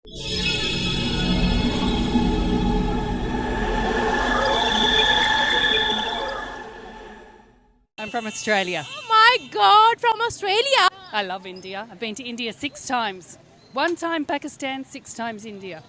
I'm from Australia. Oh my God, from Australia. I love India. I've been to India 6 times. 1 time Pakistan, 6 times India.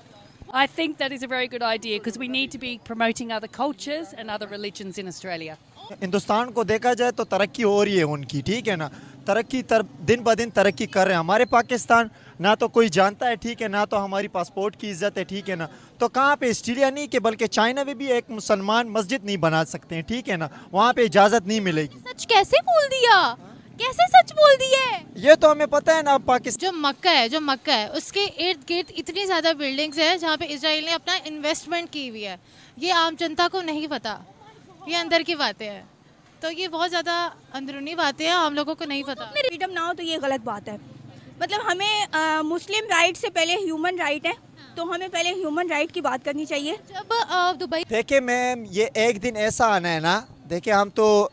I think that is a very good idea because we need to be promoting other cultures and other religions in Australia. Hindustan को देखा जाए तो तरक्की हो रही है उनकी, ठीक है ना। तरक्की दिन ब दिन तरक्की कर रहे हैं। हमारे पाकिस्तान ना तो कोई जानता है, ठीक है, ना तो हमारी पासपोर्ट की इज्जत है, ठीक है ना। तो कहाँ पे ऑस्ट्रेलिया नहीं कि बल्कि चाइना में भी एक मुसलमान मस्जिद नहीं बना सकते हैं, ठीक है ना। वहाँ पे इजाज़त नहीं मिलेगी। सच कैसे बोल दिया, कैसे सच बोल दिए? ये तो हमें पता है ना। पाकिस्तान जो मक्का है उसके इर्द गिर्द इतनी ज़्यादा बिल्डिंग्स है जहाँ पे इसराइल ने अपना इन्वेस्टमेंट की हुई है। ये आम जनता को नहीं पता, ये अंदर की बातें हैं। तो ये बहुत ज़्यादा अंदरूनी बातें हैं, हम लोगों को नहीं पता। फ्रीडम ना हो तो ये गलत बात है। मतलब हमें मुस्लिम राइट से पहले ह्यूमन राइट है, तो हमें पहले ह्यूमन राइट की बात करनी चाहिए। जब दुबई देखिए मैम, ये एक दिन ऐसा आना है ना, देखिए हम तो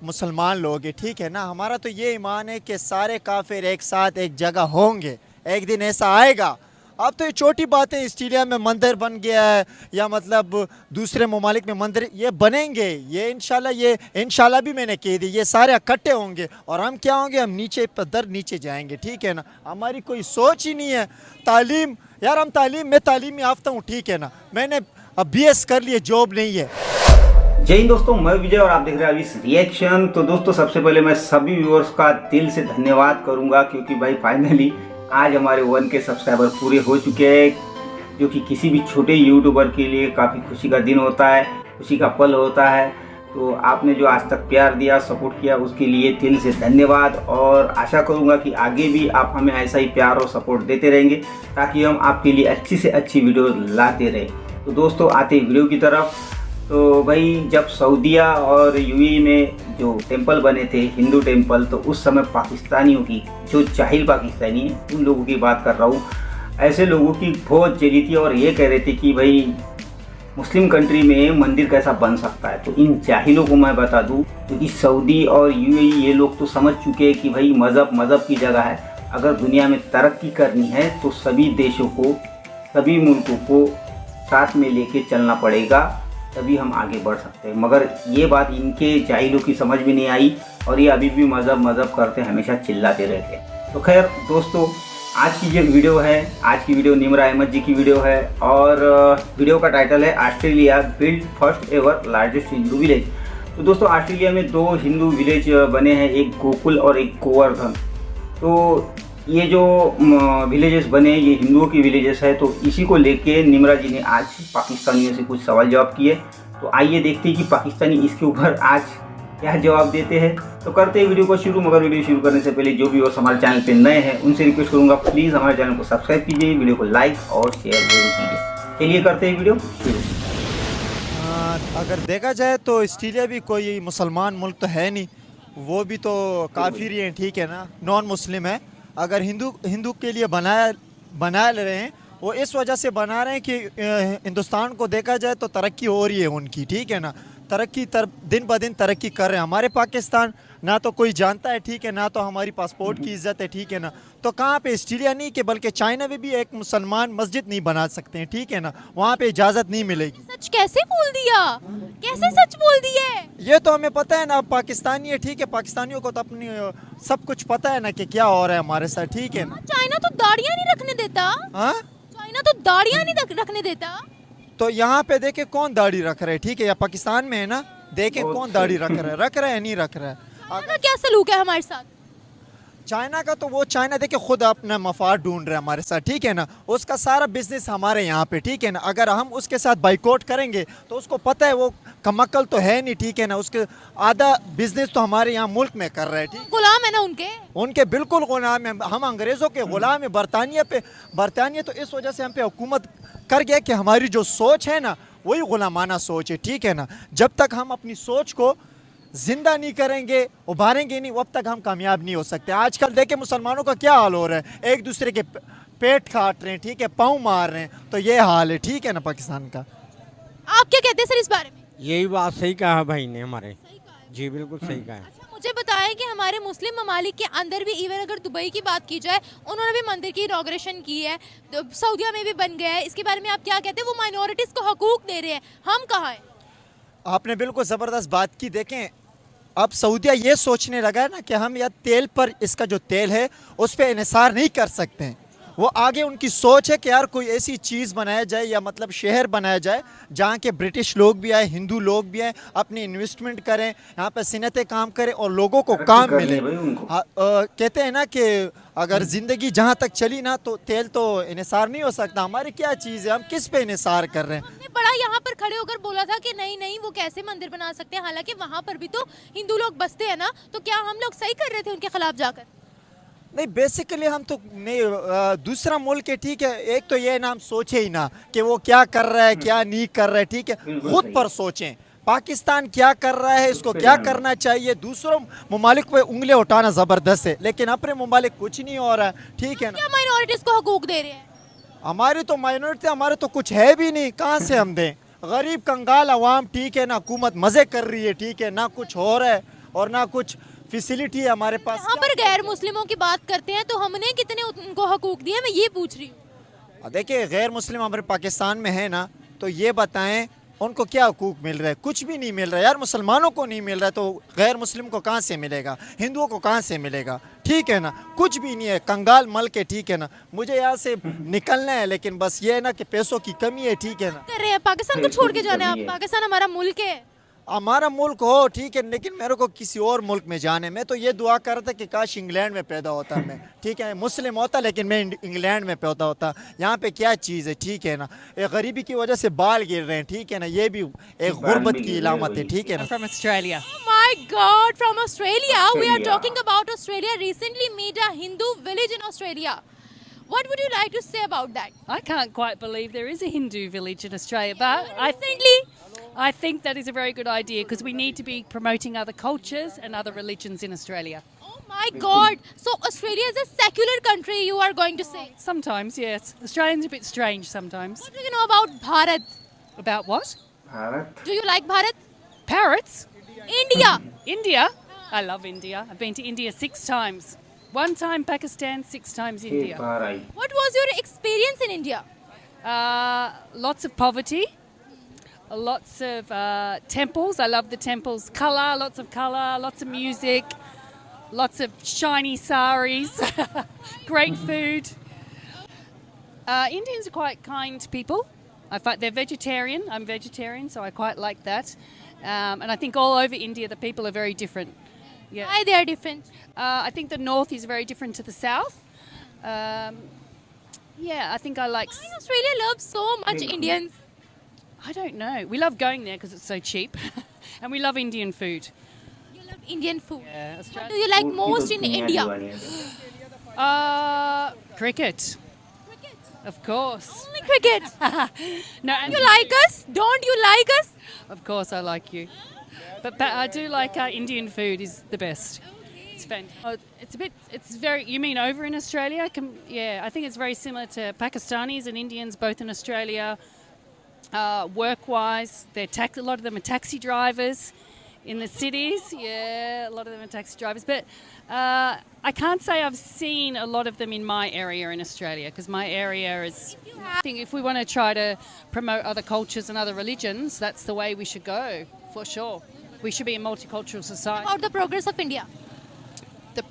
मुसलमान लोग हैं, ठीक है ना। हमारा तो ये ईमान है कि सारे काफिर एक साथ एक जगह होंगे, एक दिन ऐसा आएगा। अब तो ये छोटी बात है, ऑस्ट्रेलिया में मंदिर बन गया है या मतलब दूसरे ममालिक में मंदिर ये बनेंगे, ये इंशाल्लाह भी मैंने कह दी, ये सारे इकट्ठे होंगे और हम क्या होंगे, हम नीचे पदर नीचे जाएंगे, ठीक है ना। हमारी कोई सोच ही नहीं है। तालीम यार, मैं तालीम याफ्ता हूँ, ठीक है ना। मैंने अब BS कर लिए, जॉब नहीं है। जय हिंद दोस्तों, मैं विजय और आप देख रहे हैं अभी रिएक्शन। तो दोस्तों सबसे पहले मैं सभी व्यूअर्स का दिल से धन्यवाद करूंगा क्योंकि भाई फाइनली आज हमारे 1K सब्सक्राइबर पूरे हो चुके हैं, जो कि किसी भी छोटे यूट्यूबर के लिए काफ़ी खुशी का दिन होता है, खुशी का पल होता है। तो आपने जो आज तक प्यार दिया, सपोर्ट किया, उसके लिए दिल से धन्यवाद। और आशा करूंगा कि आगे भी आप हमें ऐसा ही प्यार और सपोर्ट देते रहेंगे ताकि हम आपके लिए अच्छी से अच्छी वीडियो लाते रहें। तो दोस्तों आते वीडियो की तरफ, तो भाई जब सऊदीया और UAE में जो टेंपल बने थे, हिंदू टेंपल, तो उस समय पाकिस्तानियों की, जो जाहिल पाकिस्तानी है उन लोगों की बात कर रहा हूँ, ऐसे लोगों की बहुत जली थी और ये कह रहे थे कि भाई मुस्लिम कंट्री में मंदिर कैसा बन सकता है। तो इन जाहिलों को मैं बता दूँ क्योंकि सऊदी और UAE ये लोग तो समझ चुके हैं कि भाई मज़हब की जगह है। अगर दुनिया में तरक्की करनी है तो सभी देशों को, सभी मुल्कों को साथ में लेके चलना पड़ेगा, तभी हम आगे बढ़ सकते हैं। मगर ये बात इनके जाहिलों की समझ में नहीं आई और ये अभी भी मज़हब करते हमेशा चिल्लाते रहते हैं। तो खैर दोस्तों, आज की जो वीडियो है, आज की वीडियो निमरा अहमद जी की वीडियो है और वीडियो का टाइटल है Australia build first ever largest Hindu village. तो दोस्तों ऑस्ट्रेलिया में 2 हिंदू विलेज बने हैं, एक गोकुल और एक गोवर्धन। तो ये जो विलेजेस बने ये हिंदुओं की विलेजेस है। तो इसी को लेके निमरा जी ने आज पाकिस्तानियों से कुछ सवाल जवाब किए। तो आइए देखते हैं कि पाकिस्तानी इसके ऊपर आज क्या जवाब देते हैं। तो करते हैं वीडियो को शुरू। मगर वीडियो शुरू करने से पहले जो भी और हमारे चैनल पे नए हैं उनसे रिक्वेस्ट करूंगा प्लीज़ हमारे चैनल को सब्सक्राइब कीजिए, वीडियो को लाइक और शेयर जरूर कीजिए। चलिए करते हैं वीडियो शुरू। अगर देखा जाए तो ऑस्ट्रेलिया भी कोई मुसलमान मुल्क तो है नहीं, वो भी तो काफिर ही हैं, ठीक है ना, नॉन मुस्लिम है। अगर हिंदू के लिए बना ले रहे हैं, वो इस वजह से बना रहे हैं कि हिंदुस्तान को देखा जाए तो तरक्की हो रही है उनकी, ठीक है ना। दिन ब दिन तरक्की कर रहे हैं। हमारे पाकिस्तान ना तो कोई जानता है, ठीक है, ना तो हमारी पासपोर्ट की इज्जत है, ठीक है ना। तो कहाँ पे ऑस्ट्रेलिया नहीं कि बल्कि चाइना में भी एक मुसलमान मस्जिद नहीं बना सकते हैं, ठीक है ना। वहाँ पे इजाज़त नहीं मिलेगी। सच कैसे बोल दिया, कैसे सच बोल दिए? ये तो हमें पता है ना, पाकिस्तानी है, ठीक है, पाकिस्तानियों को तो अपनी सब कुछ पता है ना कि क्या हो रहा है हमारे साथ, ठीक है ना। चाइना तो दाढ़ियाँ नहीं रखने देता। हाँ, चाइना तो दाढ़ियाँ नहीं रखने देता। तो यहाँ पे देखे कौन दाढ़ी रख रहे हैं, ठीक है, या पाकिस्तान में है ना, देखे कौन दाढ़ी रख रहा है नहीं रख रहा है। चाइना क्या सलूक है हमारे साथ? चाइना का तो वो चाइना देखे खुद अपना मफाद ढूंढ रहा है हमारे साथ, ठीक है ना। उसका सारा बिजनेस हमारे यहाँ पे, ठीक है ना। अगर हम उसके साथ बाइकआउट करेंगे तो उसको पता है वो कमक्कल तो है नहीं, ठीक है ना। उसके आधा बिजनेस तो हमारे यहाँ मुल्क में कर रहा है, ठीक। गुलाम है ना उनके बिल्कुल गुलाम है हम, अंग्रेज़ों के गुलाम है। बरतानिया तो इस वजह से हम पे हुकूमत कर गया कि हमारी जो सोच है ना वही गुलामाना सोच है, ठीक है ना। जब तक हम अपनी सोच को जिंदा नहीं करेंगे, उभारेंगे नहीं, अब तक हम कामयाब नहीं हो सकते। आजकल देखे मुसलमानों का क्या हाल हो रहा है, एक दूसरे के पेट काट रहे हैं, ठीक है, पाँव मार रहे हैं। तो ये हाल है, ठीक है ना, पाकिस्तान का। आप क्या कहते हैं सर इस बारे में? यही बात सही कहा भाई ने हमारे। जी बिल्कुल सही कहा है। अच्छा मुझे बताएं कि हमारे मुस्लिम ममालिक के अंदर भी, इवन अगर दुबई की बात की जाए, उन्होंने भी मंदिर की इनॉग्रेशन की है, तो सऊदीया में भी बन गया है। इसके बारे में आप क्या कहते हैं? वो माइनॉरिटीज़ को हकूक दे रहे हैं, हम कहाँ हैं? आपने बिल्कुल ज़बरदस्त बात की। देखें, अब सऊदीया ये सोचने लगा है ना कि हम या तेल पर, इसका जो तेल है उस पर इन्हिसार नहीं कर सकते हैं। वो आगे उनकी सोच है कि यार कोई ऐसी चीज़ बनाया जाए या मतलब शहर बनाया जाए जहाँ के ब्रिटिश लोग भी आए, हिंदू लोग भी आए, अपनी इन्वेस्टमेंट करें, यहाँ पर सिनतें काम करें और लोगों को काम मिले। कहते हैं ना कि अगर ज़िंदगी जहाँ तक चली ना तो तेल तो इन्हिसार नहीं हो सकता। हमारी क्या चीज़ है, हम किस पे इन्हिसार कर रहे हैं? हमने बड़ा यहाँ पर खड़े होकर बोला था कि नहीं नहीं वो कैसे मंदिर बना सकते हैं, हालांकि वहाँ पर भी तो हिंदू लोग बसते हैं ना, तो क्या हम लोग सही कर रहे थे उनके खिलाफ जाकर? नहीं, बेसिकली हम तो नहीं, दूसरा मुल्क है, ठीक है, एक तो ये ना हम सोचे ही ना कि वो क्या कर रहा है क्या नहीं कर रहा है, ठीक है, खुद पर सोचें पाकिस्तान क्या कर रहा है, इसको क्या करना चाहिए। दूसरों ममालिक पे उंगलियां उठाना ज़बरदस्त है, लेकिन अपने ममालिक कुछ नहीं हो रहा है, ठीक है ना। क्या माइनॉरिटीज़ को हकूक दे रहे हैं? हमारी तो माइनॉरिटी, हमारे तो कुछ है भी नहीं, कहाँ से हम दें? गरीब कंगाल अवाम, ठीक है ना, हुकूमत मज़े कर रही है, ठीक है ना, कुछ हो रहा है और ना कुछ फैसिलिटी है हमारे पास। यहाँ पर गैर मुस्लिमों की बात करते हैं तो हमने कितने उनको हकूक दिए, मैं ये पूछ रही हूँ। देखिए, गैर मुस्लिम हमारे पाकिस्तान में है ना, तो ये बताएं उनको क्या हुकूक मिल रहा है? कुछ भी नहीं मिल रहा है यार। मुसलमानों को नहीं मिल रहा है तो गैर मुस्लिम को कहाँ से मिलेगा, हिंदुओं को कहाँ से मिलेगा? ठीक है ना, कुछ भी नहीं है, कंगाल मल के, ठीक है ना। मुझे यहाँ से निकलना है, लेकिन बस ये है ना कि पैसों की कमी है, ठीक है ना। कर रहे हैं पाकिस्तान को छोड़ के जाना है, आप पाकिस्तान हमारा मुल्क है, हमारा मुल्क हो, ठीक है, लेकिन मेरे को किसी और मुल्क में जाने में, तो ये दुआ कर रहा था कि काश इंग्लैंड में पैदा होता मैं, ठीक है, मुस्लिम होता लेकिन मैं इंग्लैंड में पैदा होता। यहाँ पे क्या चीज़ है, ठीक है ना, एक गरीबी की वजह से बाल गिर रहे हैं, ठीक है ना, ये भी एक गुर्बत की इलामत है, ठीक है ना। From Australia. Oh my God, from Australia. We are talking about Australia. Recently made a Hindu village in Australia. What would you like to say about that? I can't quite believe there is a Hindu village in Australia, but Recently, I think that is a very good idea because we need to be promoting other cultures and other religions in Australia. oh my God. So Australia is a secular country, you are going to say. Sometimes, yes. Australians are a bit strange sometimes. What do you know about Bharat? About what? Bharat Do you like Bharat? Parrots? India. India? I love India. I've been to India 6 times. 1 time Pakistan, 6 times एक India. Bar I. What was your experience in India? Lots of poverty. Lots of temples. I love the temples. Lots of music, lots of shiny saris, great food. Indians are quite kind people. I find they're vegetarian. I'm vegetarian, so I quite like that. And I think all over India, the people are very different. Yeah. Why they are different? I think the north is very different to the south. Yeah, I think I like. Why Australia loves so much Indians? I don't know. We love going there because it's so cheap, and we love Indian food. You love Indian food. Yeah, What do you like most in India? Cricket, Cricket. of course. Only cricket. No, and You like us? Don't you like us? of course I like you, but I do like Indian food is the best. It's fantastic. It's a bit. It's very. You mean over in Australia? Yeah, I think it's very similar to Pakistanis and Indians, both in Australia. Work-wise, a lot of them are taxi drivers in the cities. Yeah, a lot of them are taxi drivers. But I can't say I've seen a lot of them in my area in Australia because my area is. I think if we want to try to promote other cultures and other religions, that's the way we should go for sure. We should be a multicultural society. About the progress of India. The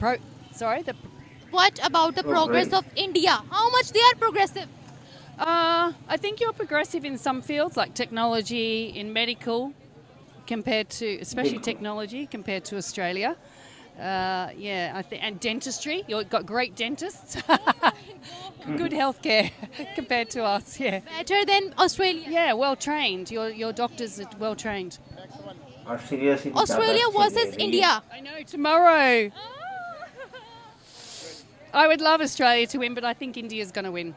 What about the progress of India? How much they are progressive? I think you're progressive in some fields like technology, in medical, compared to, especially technology, compared to Australia. Yeah, I think, and dentistry. You've got great dentists. Good healthcare compared to us. Yeah. Better than Australia. Yeah, well trained. Your doctors are well trained. Australia versus India. I know tomorrow. I would love Australia to win, but I think India's going to win.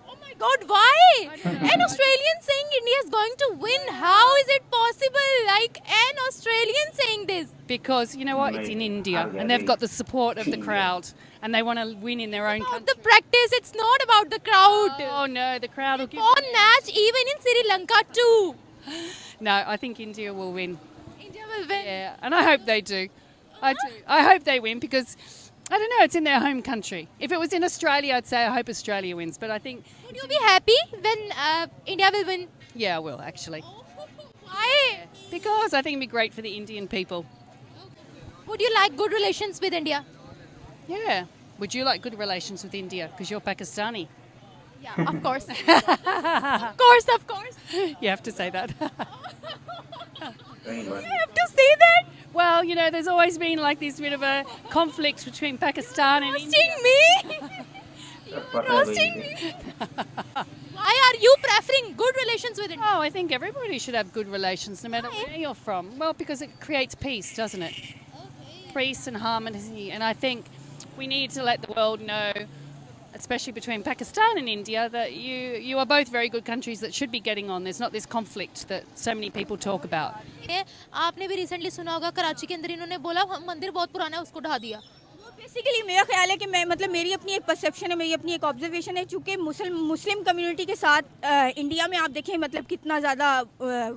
Oh my God, why? An Australian saying India is going to win. How is it possible? Like an Australian saying this. Because you know what? It's in India, and they've got the support of the crowd, and they want to win in their own About country. the practice, it's not about the crowd. Oh no, the crowd will give. On match even in Sri Lanka too. No, I think India will win. India will win. Yeah, and I hope they do. I do. I hope they win because I don't know. It's in their home country. If it was in Australia, I'd say I hope Australia wins. But I think Would you be happy when India will win? yeah, I will actually Why? because I think it'd be great for the Indian people. Would you like good relations with India? Yeah. Would you like good relations with India because you're Pakistani? Yeah, of course. of course. You have to say that. कहीं बात You have to say that. Well, you know, there's always been like this bit of a conflict between Pakistan and India. me? सब पता है भाई। Why are you preferring good relations with India? Oh, I think everybody should have good relations no matter where you're from. Well, because it creates peace, doesn't it? Peace and harmony. And I think we need to let the world know, especially between Pakistan and India, that you are both very good countries that should be getting on. There's not this conflict that so many people talk about. आपने भी recently सुना होगा कराची के अंदर इन्होंने बोला मंदिर बहुत पुराना है उसको ढा दिया। बेसिकली मेरा ख्याल है कि मैं मतलब मेरी अपनी एक परसेप्शन है, मेरी अपनी एक ऑब्जर्वेशन है, चूँकि मुस्लिम कम्युनिटी के साथ इंडिया में आप देखें मतलब कितना ज़्यादा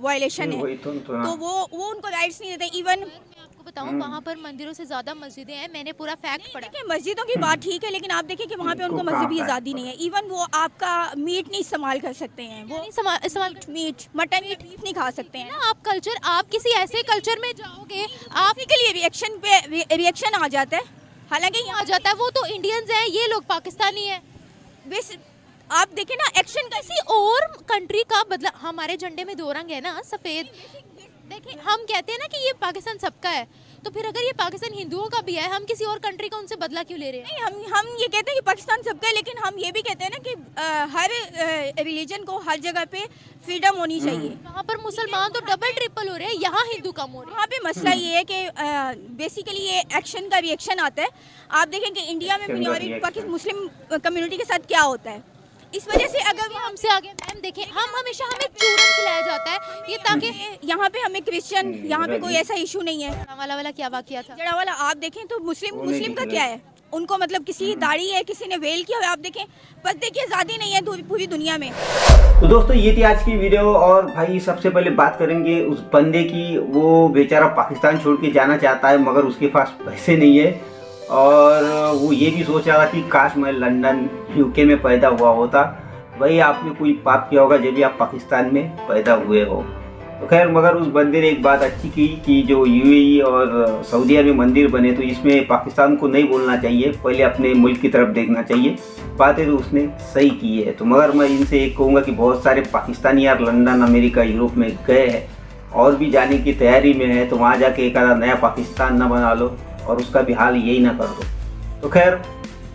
वायलेशन है, वही तो ना। तो वो उनको राइट्स नहीं देते। इवन मैं आपको बताऊं वहाँ पर मंदिरों से ज़्यादा मस्जिदें हैं, मैंने पूरा फैक्ट पढ़ा। देखिए मस्जिदों की बात ठीक है, लेकिन आप देखें कि वहाँ पे उनको उनको मजहबी कहाँ आज़ादी नहीं है। इवन वो आपका मीट नहीं इस्तेमाल कर सकते हैं, वो इस्तेमाल मीट मटन या बीफ नहीं खा सकते हैं। ना आप कल्चर, आप किसी ऐसे कल्चर में जाओगे आप के लिए रिएक्शन पे रिएक्शन आ जाता है, हालांकि आ जाता है, वो तो इंडियंस हैं, ये लोग पाकिस्तानी हैं। आप देखें ना एक्शन किसी और कंट्री का बदला, हमारे झंडे में 2 रंग है ना, सफ़ेद। देखिए हम कहते हैं ना कि ये पाकिस्तान सबका है, तो फिर अगर ये पाकिस्तान हिंदुओं का भी है, हम किसी और कंट्री का उनसे बदला क्यों ले रहे हैं? नहीं, हम ये कहते हैं कि पाकिस्तान सबका है, लेकिन हम ये भी कहते हैं ना कि हर रिलीजन को हर जगह पे फ्रीडम होनी चाहिए। वहाँ पर मुसलमान तो डबल ट्रिपल हो रहे हैं, यहाँ हिंदू कम हो रहे हैं। वहाँ पे मसला ये है कि बेसिकली ये एक्शन का रिएक्शन आता है। आप देखें कि इंडिया में मिनॉरिटी मुस्लिम कम्युनिटी के साथ क्या होता है, इस वजह से अगर वो हमसे आगे मैम देखें, हम हमेशा हमें चूरन खिलाया जाता है ये, ताकि यहाँ पे हमें क्रिश्चियन, यहाँ पे कोई ऐसा इशू नहीं है। वाला क्या वाकया था? जड़ा वाला आप देखें तो मुस्लिम का क्या है, उनको मतलब किसी की दाढ़ी है, किसी ने वेल किया हुआ, आप देखें पर्दे की आज़ादी नहीं है पूरी दुनिया में। तो दोस्तों ये थी आज की वीडियो। और भाई सबसे पहले बात करेंगे उस बंदे की, वो बेचारा पाकिस्तान छोड़ के जाना चाहता है मगर उसके पास पैसे नहीं है, और वो ये भी सोच रहा था कि काश मैं लंदन यूके में पैदा हुआ होता। भाई आपने कोई पाप किया होगा जब भी आप पाकिस्तान में पैदा हुए हो। तो खैर मगर उस बंदे ने एक बात अच्छी की कि जो यूएई और सऊदी अरब में मंदिर बने तो इसमें पाकिस्तान को नहीं बोलना चाहिए, पहले अपने मुल्क की तरफ देखना चाहिए। बातें तो उसने सही की है। तो मगर मैं इनसे एक कहूँगा कि बहुत सारे पाकिस्तानी यार लंदन, अमेरिका, यूरोप में गए हैं और भी जाने की तैयारी में है, तो वहाँ जाके एक आधा नया पाकिस्तान ना बना लो और उसका भी हाल यही ना कर दो। तो खैर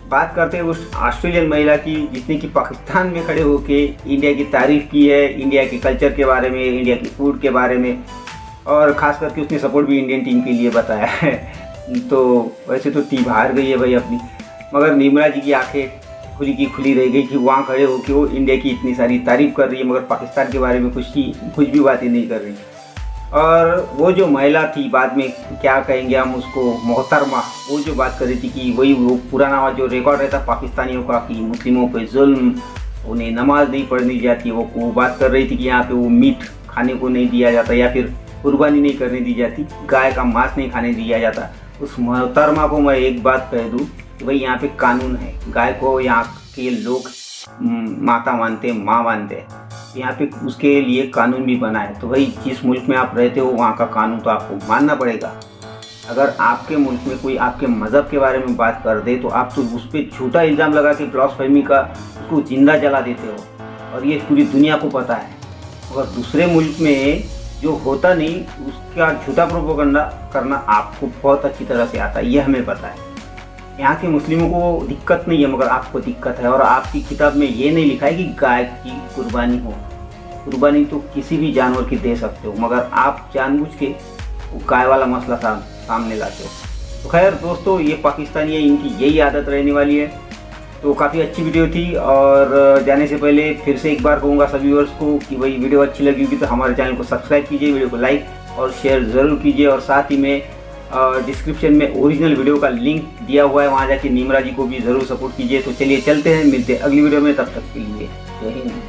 बात करते हैं उस ऑस्ट्रेलियन महिला की जिसने कि पाकिस्तान में खड़े होके इंडिया की तारीफ़ की है, इंडिया के कल्चर के बारे में, इंडिया की फूड के बारे में, और ख़ास करके उसने सपोर्ट भी इंडियन टीम के लिए बताया है। तो वैसे तो टीम हार गई है भाई अपनी, मगर निर्मला जी की आंखें खुली की खुली रह गई कि वहाँ खड़े होकर वो इंडिया की इतनी सारी तारीफ़ कर रही है मगर पाकिस्तान के बारे में कुछ भी बातें नहीं कर रही। और वो जो महिला थी, बाद में क्या कहेंगे हम उसको, मोहतरमा, वो जो बात कर रही थी कि वही वो पुराना जो रिकॉर्ड रहता पाकिस्तानियों का कि मुस्लिमों पे जुल्म, उन्हें नमाज नहीं पढ़नी जाती, वो बात कर रही थी कि यहाँ पे वो मीट खाने को नहीं दिया जाता या फिर कुर्बानी नहीं करने दी जाती, गाय का मांस नहीं खाने दिया जाता। उस मोहतरमा को मैं एक बात कह दूँ कि भाई यहाँ पे कानून है, गाय को यहाँ के लोग माता मानते हैं, माँ मानते हैं, यहाँ पे उसके लिए कानून भी बना है। तो भाई जिस मुल्क में आप रहते हो वहाँ का कानून तो आपको मानना पड़ेगा। अगर आपके मुल्क में कोई आपके मज़हब के बारे में बात कर दे तो आप तो उस पर झूठा इल्ज़ाम लगा के ब्लास्फेमी का उसको जिंदा जला देते हो, और ये पूरी दुनिया को पता है। अगर दूसरे मुल्क में जो होता नहीं उसका झूठा प्रोपेगेंडा करना आपको बहुत अच्छी तरह से आता है, ये हमें पता है। यहाँ के मुस्लिमों को दिक्कत नहीं है मगर आपको दिक्कत है, और आपकी किताब में ये नहीं लिखा है कि गाय की कुर्बानी हो। कुर्बानी तो किसी भी जानवर की दे सकते हो, मगर आप जानबूझ के वो गाय वाला मसला सामने लाते हो। तो खैर दोस्तों, ये पाकिस्तानी है, इनकी यही आदत रहने वाली है। तो काफ़ी अच्छी वीडियो थी, और जाने से पहले फिर से एक बार कहूँगा सभी व्यूअर्स को कि भाई वीडियो अच्छी लगी होगी तो हमारे चैनल को सब्सक्राइब कीजिए, वीडियो को लाइक और शेयर ज़रूर कीजिए, और साथ ही में डिस्क्रिप्शन में ओरिजिनल वीडियो का लिंक दिया हुआ है, वहाँ जाके निर्मला जी को भी ज़रूर सपोर्ट कीजिए। तो चलिए चलते हैं, मिलते हैं अगली वीडियो में, तब तक के लिए जय हिंद।